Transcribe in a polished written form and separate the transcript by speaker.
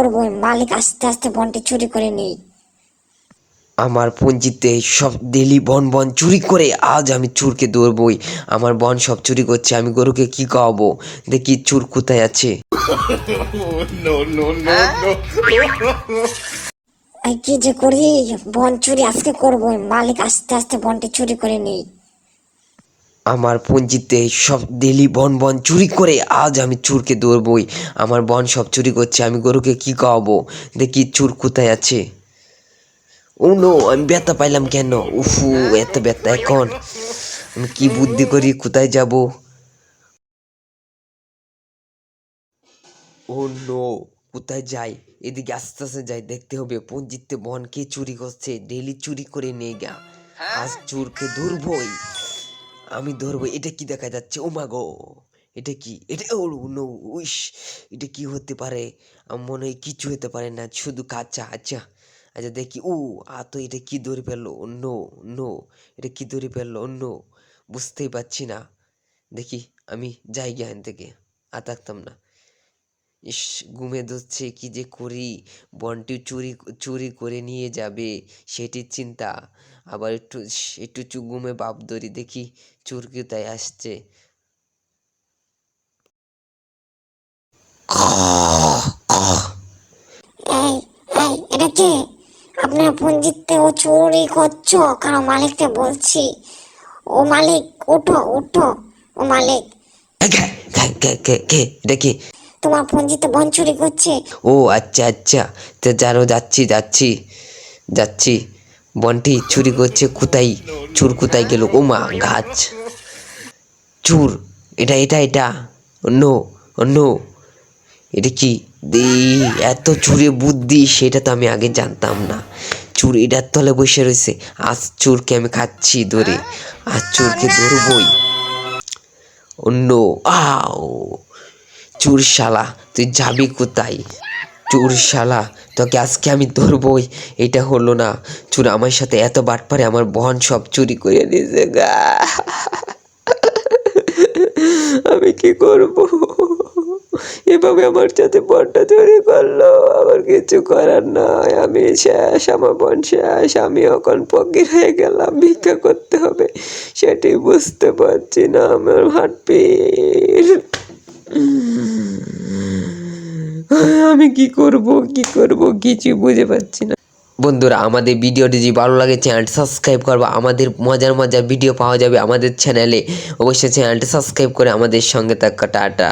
Speaker 1: করবো, মালিক আস্তে আস্তে বনটি চুরি করে নেই।
Speaker 2: আমার পুঞ্জিতে সব ডেলি বন বন চুরি করে, আজ আমি চোরকে ধরবই। আমার বন সব চুরি করছে, আমি গরুকে কি খাওয়াবো? দেখি চোর কোথায় আছে।
Speaker 1: এই কি যে করি, বন চুরি আজকে করবো, মালিক আস্তে আস্তে বনটি চুরি করে নেই।
Speaker 2: আমার পুঞ্জিতে সব ডেলি বন বন চুরি করে, আজ আমি চোরকে ধরবই। আমার বন সব চুরি করছে, আমি গরুকে কি খাওয়াবো? দেখি চোর কোথায় আছে। ও নো, আমি ব্যথা পাইলাম কেন? উফু, এত ব্যথা এখন। আমি কি বুদ্ধি করি, কোথায় যাব? ও নো, কোথায় যাই? এদিকে আস্তে আস্তে যাই, দেখতে হবে পঞ্জিতে বন কে চুরি করছে, ডেলি চুরি করে নিয়ে গা। আজ চোরকে ধরবই, আমি ধরবো। এটা কি দেখা যাচ্ছে? ও মা গো, এটা কি? এটা ও নো, উইশ, এটা কি হতে পারে? আমার মনে হয় কিছু হতে পারে না, শুধু কাঁচা। আচ্ছা আচ্ছা দেখি। ও তো এটা কি ধরে ফেললো? নো নো, এটা কি ধরে ফেললো? নো, বুঝতেই পারছি না। দেখি, আমি যাই জ্ঞান থেকে, আর থাকতাম না। ইস, ঘুমে ধরছে, কি যে করি? বনটি চুরি চুরি করে নিয়ে যাবে সেটির চিন্তা। আবার একটু একটু ঘুমে বাপ ধরি, দেখি চোর কোথায় আসছে।
Speaker 1: এই এই এটা কে? আপনার পুঞ্জিতে ও চুরি করছো? কারণ মালিককে বলছি। ও মালিক, ওঠো ওঠো। ও মালিক,
Speaker 2: কে কে কে কে কে এটা কি?
Speaker 1: তোমার পুঞ্জিতে বন চুরি করছে।
Speaker 2: ও আচ্ছা আচ্ছা, তো জানো, যাচ্ছি যাচ্ছি যাচ্ছি। বনটি চুরি করছে, কোথায় চোর কোথায় গেল? ও মা, গাছ চোর। এটা এটা এটা অন্য অন্য, এটা কি? এত চুরে বুদ্ধি, সেটা তো আমি আগে জানতাম না। চোর এটার তলে বসে রয়েছে, আজ চোরকে আমি খাচ্ছি ধরে, আজ চোরকে ধরবই। অন্য, আও, চোর শালা, তুই যাবি কোথায়? চোর শালা, তোকে আজকে আমি ধরবই। এটা হলো না, চোর আমার সাথে এত বাটপারে, আমার বহন সব চুরি করে নিয়েছে গা। আমি কি করব? এভাবে আমার সাথে বনটা চুরি করলো, আমার কিছু করার নয়, আমি শেষ, আমার বন শেষ। আমি এখন ফকির হয়ে গেলাম, ভিক্ষা করতে হবে, সেটাই বুঝতে পারছি না। আমার হাটপির, আমি কি করব কি করব, কিছু বুঝে পাচ্ছি না। বন্ধুরা, আমাদের ভিডিওটি যদি ভালো লাগে চ্যানেলটি সাবস্ক্রাইব করবো। আমাদের মজার মজার ভিডিও পাওয়া যাবে আমাদের চ্যানেলে। অবশ্যই চ্যানেলটি সাবস্ক্রাইব করে আমাদের সঙ্গে থাকা। টাটা।